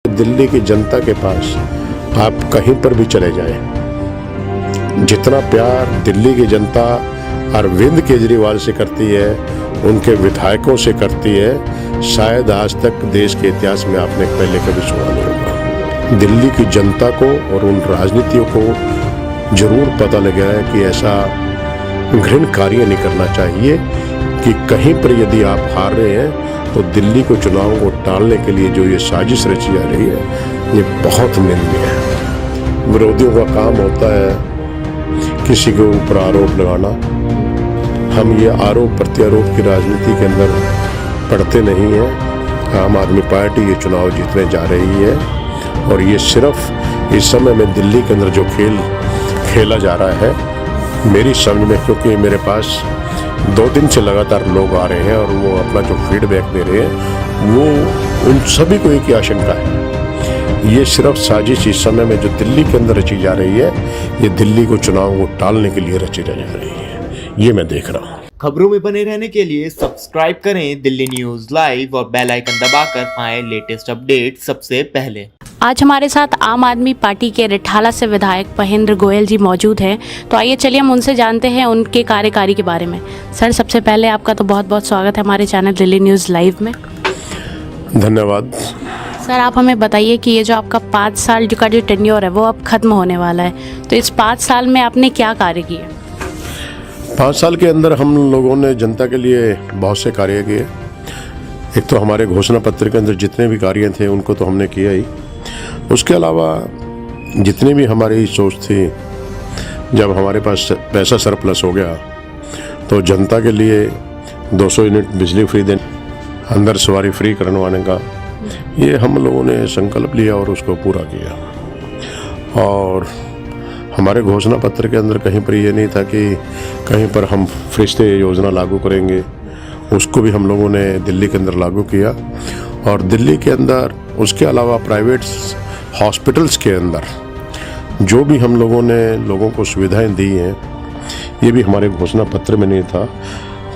दिल्ली की जनता के पास आप कहीं पर भी चले जाएं, जितना प्यार दिल्ली की जनता अरविंद केजरीवाल से करती है, उनके विधायकों से करती है, शायद आज तक देश के इतिहास में आपने पहले कभी सुना नहीं होगा। दिल्ली की जनता को और उन राजनीतियों को जरूर पता लगा है कि ऐसा घृण कार्य नहीं करना चाहिए कि कहीं पर यदि आप हार रहे हैं तो दिल्ली को चुनाव को टालने के लिए जो ये साजिश रची जा रही है, ये बहुत निंदनीय है। विरोधियों का काम होता है किसी के ऊपर आरोप लगाना। हम ये आरोप प्रत्यारोप की राजनीति के अंदर पढ़ते नहीं हैं। आम आदमी पार्टी ये चुनाव जीतने जा रही है और ये सिर्फ इस समय में दिल्ली के अंदर जो खेल खेला जा रहा है, मेरी समझ में, क्योंकि मेरे पास 2 दिन से लगातार लोग आ रहे हैं और वो अपना जो फीडबैक दे रहे हैं, वो उन सभी को एक ही आशंका है, ये सिर्फ साजिश इस समय में जो दिल्ली के अंदर रची जा रही है, ये दिल्ली को चुनाव को टालने के लिए रची जा रही है। ये मैं देख रहा हूँ। खबरों में बने रहने के लिए सब्सक्राइब करें दिल्ली न्यूज लाइव और बेल आइकन दबाकर पाएं लेटेस्ट अपडेट सबसे पहले। आज हमारे साथ आम आदमी पार्टी के रिठाला से विधायक महेंद्र गोयल जी मौजूद हैं। तो आइए चलिए हम उनसे जानते हैं उनके कार्यकारी के बारे में। सर, सबसे पहले आपका तो बहुत बहुत स्वागत है हमारे चैनल दिल्ली न्यूज़ लाइव में। धन्यवाद। सर, आप हमें बताइए कि ये जो आपका 5 साल का जो टेन्योर है वो अब खत्म होने वाला है, तो इस 5 साल में आपने क्या कार्य किए? 5 साल के अंदर हम लोगों ने जनता के लिए बहुत से कार्य किए। एक तो हमारे घोषणा पत्र के अंदर जितने भी कार्य थे उनको तो हमने किया ही। उसके अलावा जितनी भी हमारी सोच थी, जब हमारे पास पैसा सरप्लस हो गया तो जनता के लिए 200 यूनिट बिजली फ्री देने, अंदर सवारी फ्री करवाने का, ये हम लोगों ने संकल्प लिया और उसको पूरा किया। और हमारे घोषणा पत्र के अंदर कहीं पर ये नहीं था कि कहीं पर हम फरिश्ते योजना लागू करेंगे, उसको भी हम लोगों ने दिल्ली के अंदर लागू किया। और दिल्ली के अंदर उसके अलावा प्राइवेट हॉस्पिटल्स के अंदर जो भी हम लोगों ने लोगों को सुविधाएं दी हैं, ये भी हमारे घोषणा पत्र में नहीं था।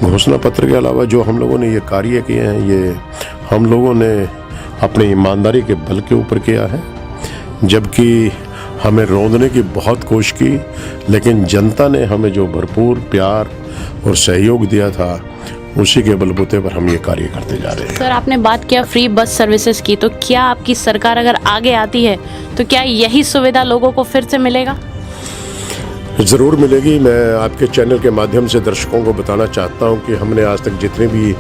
घोषणा पत्र के अलावा जो हम लोगों ने ये कार्य किए हैं, ये हम लोगों ने अपनी ईमानदारी के बल के ऊपर किया है। जबकि हमें रोंदने की बहुत कोशिश की, लेकिन जनता ने हमें जो भरपूर प्यार और सहयोग दिया था, उसी के बलबूते पर हम ये कार्य करते जा रहे हैं। सर, आपने बात किया फ्री बस सर्विसेज की, तो क्या आपकी सरकार अगर आगे आती है तो क्या यही सुविधा लोगों को फिर से मिलेगा? ज़रूर मिलेगी। मैं आपके चैनल के माध्यम से दर्शकों को बताना चाहता हूं कि हमने आज तक जितनी भी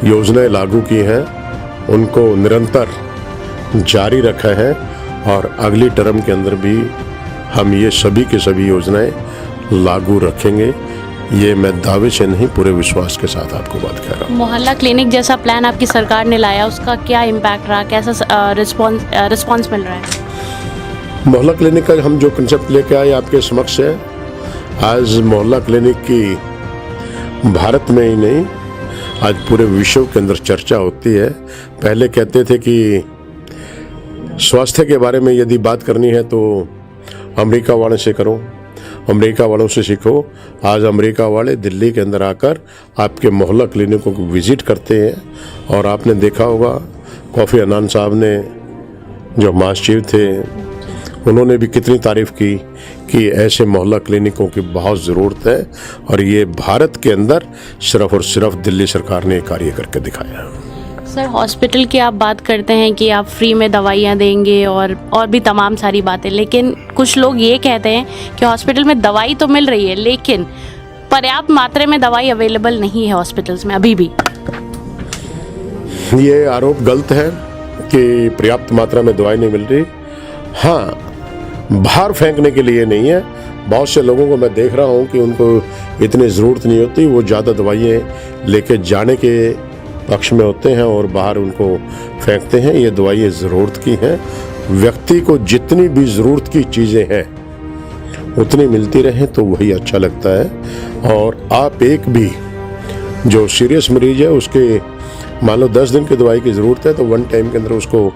योजनाएं लागू की हैं, उनको निरंतर जारी रखा है और अगली टर्म के अंदर भी हम ये सभी के सभी योजनाएं लागू रखेंगे। ये मैं दावे से नहीं, पूरे विश्वास के साथ आपको बात कह रहा हूँ। मोहल्ला क्लिनिक जैसा प्लान आपकी सरकार ने लाया, उसका क्या इम्पैक्ट रहा, कैसा रिस्पॉन्स मिल रहा है? मोहल्ला क्लिनिक का हम जो कंसेप्ट लेके आए आपके समक्ष है, आज मोहल्ला क्लिनिक की भारत में ही नहीं, आज पूरे विश्व के अंदर चर्चा होती है। पहले कहते थे कि स्वास्थ्य के बारे में यदि बात करनी है तो अमेरिका वाले से करो, अमेरिका वालों से सीखो। आज अमेरिका वाले दिल्ली के अंदर आकर आपके मोहल्ला क्लिनिकों को विजिट करते हैं। और आपने देखा होगा कोफी अन्नान साहब ने, जो महासचिव थे, उन्होंने भी कितनी तारीफ की कि ऐसे मोहल्ला क्लिनिकों की बहुत ज़रूरत है। और ये भारत के अंदर सिर्फ और सिर्फ दिल्ली सरकार ने कार्य करके दिखाया। सर, हॉस्पिटल की आप बात करते हैं कि आप फ्री में दवाइयाँ देंगे और भी तमाम सारी बातें, लेकिन कुछ लोग ये कहते हैं कि हॉस्पिटल में दवाई तो मिल रही है लेकिन पर्याप्त मात्रा में दवाई अवेलेबल नहीं है हॉस्पिटल्स में अभी भी। ये आरोप गलत है कि पर्याप्त मात्रा में दवाई नहीं मिल रही। हाँ, बाहर फेंकने के लिए नहीं है। बहुत से लोगों को मैं देख रहा हूँ कि उनको इतनी ज़रूरत नहीं होती, वो ज़्यादा दवाइयाँ लेके जाने के पक्ष में होते हैं और बाहर उनको फेंकते हैं। ये दवाइयाँ ज़रूरत की हैं। व्यक्ति को जितनी भी ज़रूरत की चीज़ें हैं उतनी मिलती रहें तो वही अच्छा लगता है। और आप एक भी जो सीरियस मरीज है, उसके मान लो 10 दिन की दवाई की ज़रूरत है तो 1 टाइम के अंदर उसको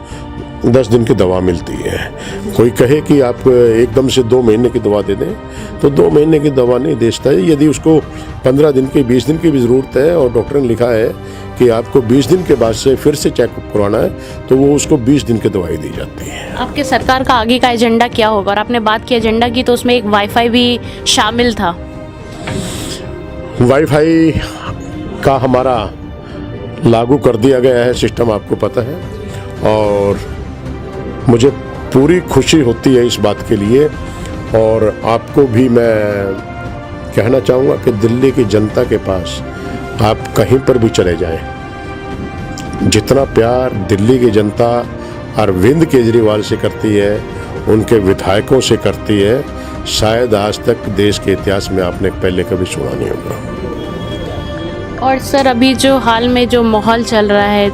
10 दिन की दवा मिलती है। कोई कहे कि आप एकदम से 2 महीने की दवा दे दें तो 2 महीने की दवा नहीं दे सकता है। यदि उसको 15 दिन की 20 दिन की भी ज़रूरत है और डॉक्टर ने लिखा है कि आपको 20 दिन के बाद से फिर से चेकअप करवाना है तो वो उसको 20 दिन की दवाई दी जाती है। आपके सरकार का आगे का एजेंडा क्या होगा? और आपने बात की एजेंडा की तो उसमें एक वाईफाई भी शामिल था। वाईफाई का हमारा लागू कर दिया गया है सिस्टम, आपको पता है, और मुझे पूरी खुशी होती है इस बात के लिए। और आपको भी मैं कहना चाहूँगा कि दिल्ली की जनता के पास आप कहीं पर भी चले जाएं, जितना प्यार दिल्ली की जनता अरविंद केजरीवाल से करती है, उनके विधायकों से करती है, शायद आज तक देश के इतिहास में आपने पहले कभी सुना नहीं होगा। और सर, अभी जो हाल में जो माहौल चल रहा है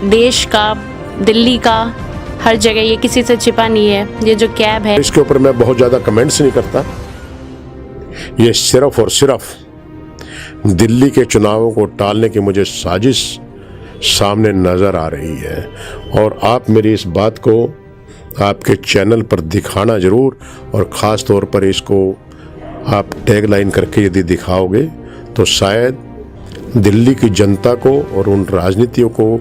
देश का, दिल्ली का, हर जगह, ये किसी से छिपा नहीं है। ये जो कैब है, इसके ऊपर मैं बहुत ज़्यादा कमेंट्स नहीं करता। ये सिर्फ और सिर्फ दिल्ली के चुनावों को टालने की मुझे साजिश सामने नज़र आ रही है, और आप मेरी इस बात को आपके चैनल पर दिखाना ज़रूर, और ख़ास तौर पर इसको आप टैगलाइन करके यदि दिखाओगे तो शायद दिल्ली की जनता को और उन राजनीतियों को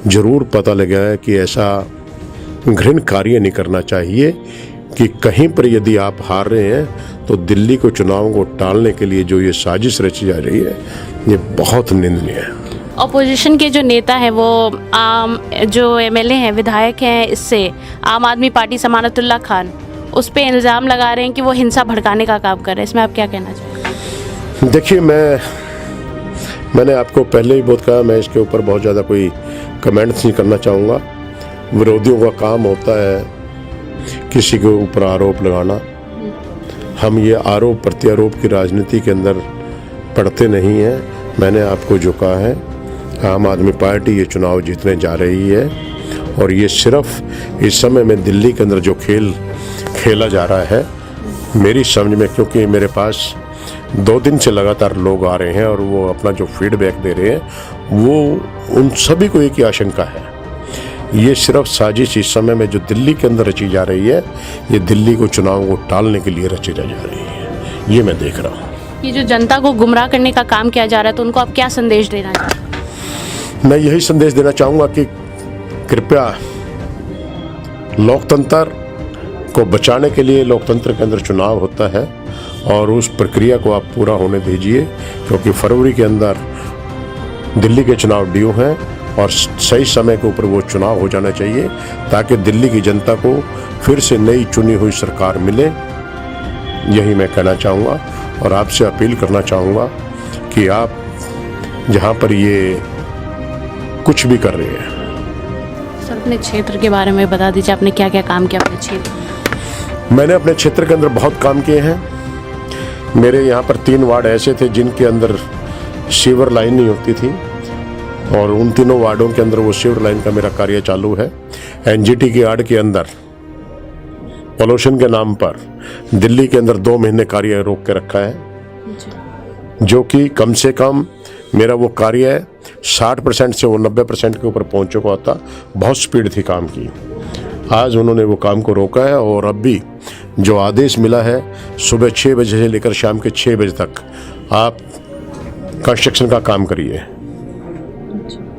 ज़रूर पता लगा है कि ऐसा घृण कार्य नहीं करना चाहिए कि कहीं पर यदि आप हार रहे हैं तो दिल्ली को चुनावों को टालने के लिए जो ये साजिश रची जा रही है, ये बहुत निंदनीय है। अपोजिशन के जो नेता हैं वो आम जो एमएलए हैं, विधायक हैं, इससे आम आदमी पार्टी समानतुल्लाह खान, उस पे इल्ज़ाम लगा रहे हैं कि वो हिंसा भड़काने का काम कर रहे हैं। इसमें आप क्या कहना चाहेंगे? देखिए, मैंने आपको पहले ही बहुत कहा, मैं इसके ऊपर बहुत ज़्यादा कोई कमेंट्स नहीं करना चाहूँगा। विरोधियों का काम होता है किसी के ऊपर आरोप लगाना। हम ये आरोप प्रत्यारोप की राजनीति के अंदर पढ़ते नहीं हैं। मैंने आपको जो कहा है, आम आदमी पार्टी ये चुनाव जीतने जा रही है, और ये सिर्फ इस समय में दिल्ली के अंदर जो खेल खेला जा रहा है, मेरी समझ में, क्योंकि मेरे पास 2 दिन से लगातार लोग आ रहे हैं और वो अपना जो फीडबैक दे रहे हैं, वो उन सभी को एक ही आशंका है, ये सिर्फ साजिश इस समय में जो दिल्ली के अंदर रची जा रही है, ये दिल्ली को चुनाव को टालने के लिए रची जा रही है। ये मैं देख रहा हूँ। ये जो जनता को गुमराह करने का काम किया जा रहा है, तो उनको आप क्या संदेश देना चाहते? मैं यही संदेश देना चाहूँगा कि कृपया लोकतंत्र को बचाने के लिए, लोकतंत्र के अंदर चुनाव होता है और उस प्रक्रिया को आप पूरा होने दीजिए, क्योंकि फरवरी के अंदर दिल्ली के चुनाव ड्यू हैं और सही समय के ऊपर वो चुनाव हो जाना चाहिए, ताकि दिल्ली की जनता को फिर से नई चुनी हुई सरकार मिले। यही मैं कहना चाहूँगा और आपसे अपील करना चाहूँगा कि आप जहाँ पर ये कुछ भी कर रहे हैं। सर, अपने क्षेत्र के बारे में बता दीजिए, आपने क्या क्या काम किया अपने क्षेत्र? मैंने अपने क्षेत्र के अंदर बहुत काम किए हैं। मेरे यहाँ पर 3 वार्ड ऐसे थे जिनके अंदर सीवर लाइन नहीं होती थी, और उन तीनों वार्डों के अंदर वो सीवर लाइन का मेरा कार्य चालू है। एनजीटी की आड़ के अंदर पॉल्यूशन के नाम पर दिल्ली के अंदर 2 महीने कार्य रोक के रखा है, जो कि कम से कम मेरा वो कार्य 60% से वो 90% के ऊपर पहुंच चुका था। बहुत स्पीड थी काम की। आज उन्होंने वो काम को रोका है, और अब भी जो आदेश मिला है, सुबह 6 बजे से लेकर शाम के 6 बजे तक आप कंस्ट्रक्शन का काम करिए।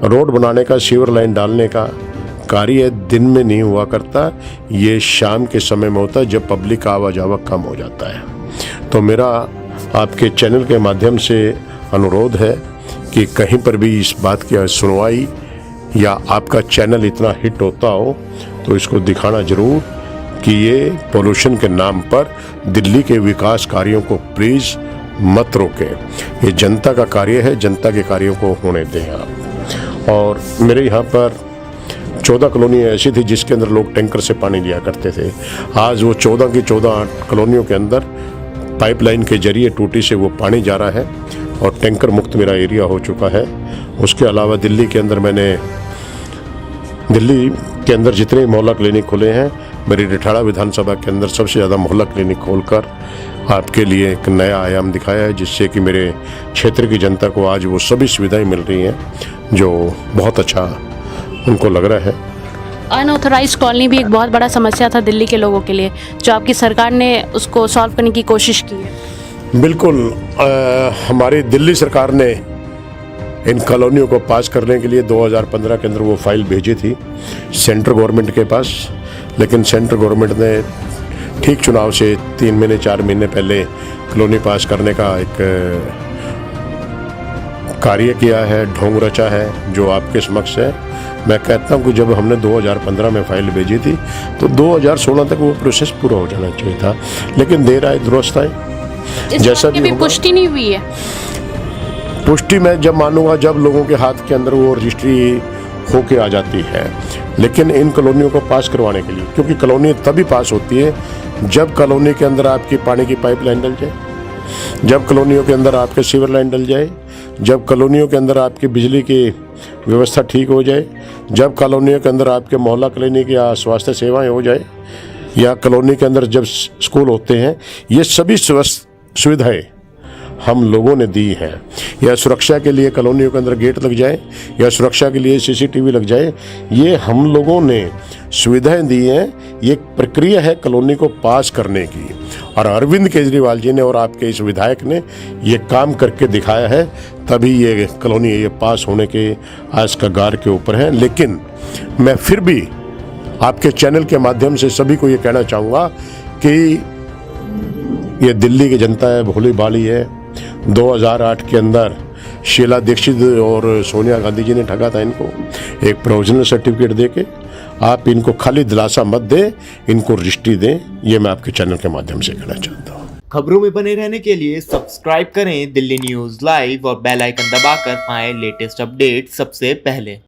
रोड बनाने का, सीवर लाइन डालने का कार्य दिन में नहीं हुआ करता, ये शाम के समय में होता है, जब पब्लिक का आवाजाही कम हो जाता है। तो मेरा आपके चैनल के माध्यम से अनुरोध है कि कहीं पर भी इस बात की सुनवाई या आपका चैनल इतना हिट होता हो तो इसको दिखाना जरूर कि ये पोल्यूशन के नाम पर दिल्ली के विकास कार्यों को प्लीज़ मत रोकें। ये जनता का कार्य है, जनता के कार्यों को होने दें आप। और मेरे यहाँ पर 14 कॉलोनी ऐसी थी जिसके अंदर लोग टैंकर से पानी लिया करते थे। आज वो 14 की 14 कॉलोनियों के अंदर पाइपलाइन के जरिए टूटी से वो पानी जा रहा है और टैंकर मुक्त मेरा एरिया हो चुका है। उसके अलावा दिल्ली के अंदर जितने मोहल्ला क्लिनिक खुले हैं, मेरी रिठाड़ा विधानसभा के अंदर सबसे ज़्यादा मोहल्ला क्लिनिक खोलकर आपके लिए एक नया आयाम दिखाया है, जिससे कि मेरे क्षेत्र की जनता को आज वो सभी सुविधाएं मिल रही हैं जो बहुत अच्छा उनको लग रहा है। अनऑथराइज कॉलोनी भी एक बहुत बड़ा समस्या था दिल्ली के लोगों के लिए, जो आपकी सरकार ने उसको सॉल्व करने की कोशिश की है। बिल्कुल, हमारी दिल्ली सरकार ने इन कॉलोनियों को पास करने के लिए 2015 के अंदर वो फाइल भेजी थी सेंट्रल गवर्नमेंट के पास, लेकिन सेंट्रल गवर्नमेंट ने ठीक चुनाव से 3 महीने 4 महीने पहले कॉलोनी पास करने का एक कार्य किया है, ढोंग रचा है, जो आपके समक्ष है। मैं कहता हूँ कि जब हमने 2015 में फाइल भेजी थी तो 2016 तक वो प्रोसेस पूरा हो जाना चाहिए था, लेकिन देर आए दुरुस्त आए। जैसा भी होगा, पुष्टि नहीं हुई है। पुष्टि मैं जब मानूंगा जब लोगों के हाथ के अंदर वो रजिस्ट्री होके आ जाती है। लेकिन इन कॉलोनियों को पास करवाने के लिए, क्योंकि कॉलोनी तभी पास होती है जब कॉलोनी के अंदर आपकी पानी की पाइपलाइन डल जाए, जब कॉलोनियों के अंदर आपके सीवर लाइन डल जाए, जब कॉलोनियों के अंदर आपकी बिजली की व्यवस्था ठीक हो जाए, जब कॉलोनियों के अंदर आपके मोहल्ला क्लिनिक या स्वास्थ्य सेवाएं हो जाए, या कॉलोनी के अंदर जब स्कूल होते हैं, ये सभी सुविधाएं हम लोगों ने दी हैं। या सुरक्षा के लिए कॉलोनियों के अंदर गेट लग जाए, या सुरक्षा के लिए CCTV लग जाए, ये हम लोगों ने सुविधाएं दी हैं। ये प्रक्रिया है कॉलोनी को पास करने की, और अरविंद केजरीवाल जी ने और आपके इस विधायक ने ये काम करके दिखाया है, तभी ये कॉलोनी ये पास होने के आज कगार के ऊपर है। लेकिन मैं फिर भी आपके चैनल के माध्यम से सभी को ये कहना चाहूँगा कि ये दिल्ली की जनता है, भोली भाली है। 2008 के अंदर शीला दीक्षित और सोनिया गांधी जी ने ठगा था इनको एक प्रोविजनल सर्टिफिकेट देके। आप इनको खाली दिलासा मत दें, इनको रजिस्ट्री दें। ये मैं आपके चैनल के माध्यम से कहना चाहता हूँ। खबरों में बने रहने के लिए सब्सक्राइब करें दिल्ली न्यूज़ लाइव और बेल आइकन दबाकर पाएं लेटेस्ट अपडेट सबसे पहले।